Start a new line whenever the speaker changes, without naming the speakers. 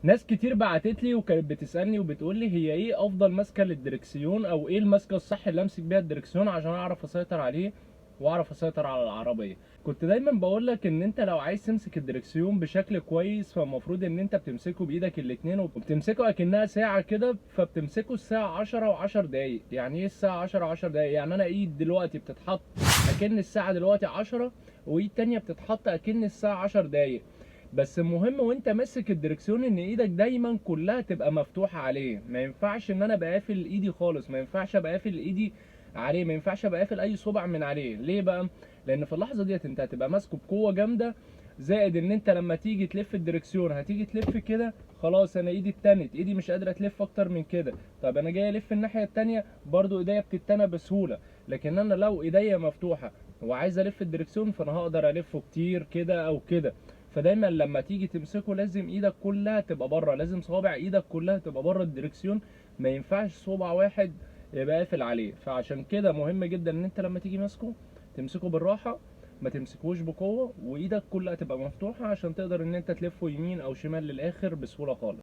ناس كتير بعتت لي وكانت بتسالني وبتقول لي هي ايه افضل ماسكه للدركسيون، او ايه الماسكه الصح اللي امسك بيها الدركسيون عشان اعرف اسيطر عليه واعرف اسيطر على العربيه. كنت دايما بقول لك ان انت لو عايز تمسك الدركسيون بشكل كويس فالمفروض ان انت بتمسكه بايدك الاتنين وبتمسكه اكنها ساعه كده، فبتمسكه الساعه 10 و10 دقايق. يعني ايه الساعه 10 و10 دقايق؟ يعني انا ايد دلوقتي بتتحط اكن الساعه دلوقتي 10، وايد تانية بتتحط اكن الساعه 10 دقايق. بس المهم وانت ماسك الدركسيون ان ايدك دايما كلها تبقى مفتوحه عليه. ما ينفعش ان انا ابقى قافل ايدي خالص، ما ينفعش ابقى قافل ايدي عليه، ما ينفعش ابقى قافل اي صبع من عليه. ليه بقى؟ لان في اللحظه ديت انت هتبقى ماسكه بقوه جامده، زائد ان انت لما تيجي تلف الدركسيون هتيجي تلف كده، خلاص انا ايدي اتنت، ايدي مش قادره تلف اكتر من كده. طب انا جاي الف الناحيه التانيه برضو ايديا بتتنى بسهوله. لكن انا لو ايديا مفتوحه وعايز الف الدركسيون فانا هقدر الفه كتير كده او كده. فدايما لما تيجي تمسكه لازم ايدك كلها تبقى بره، لازم صوابع ايدك كلها تبقى بره الدركسيون، ما ينفعش صوبع واحد يبقى قافل عليه. فعشان كده مهم جدا ان انت لما تيجي ماسكه تمسكه بالراحه، ما تمسكوش بقوه، وايدك كلها تبقى مفتوحه عشان تقدر ان انت تلفه يمين او شمال للاخر بسهوله خالص.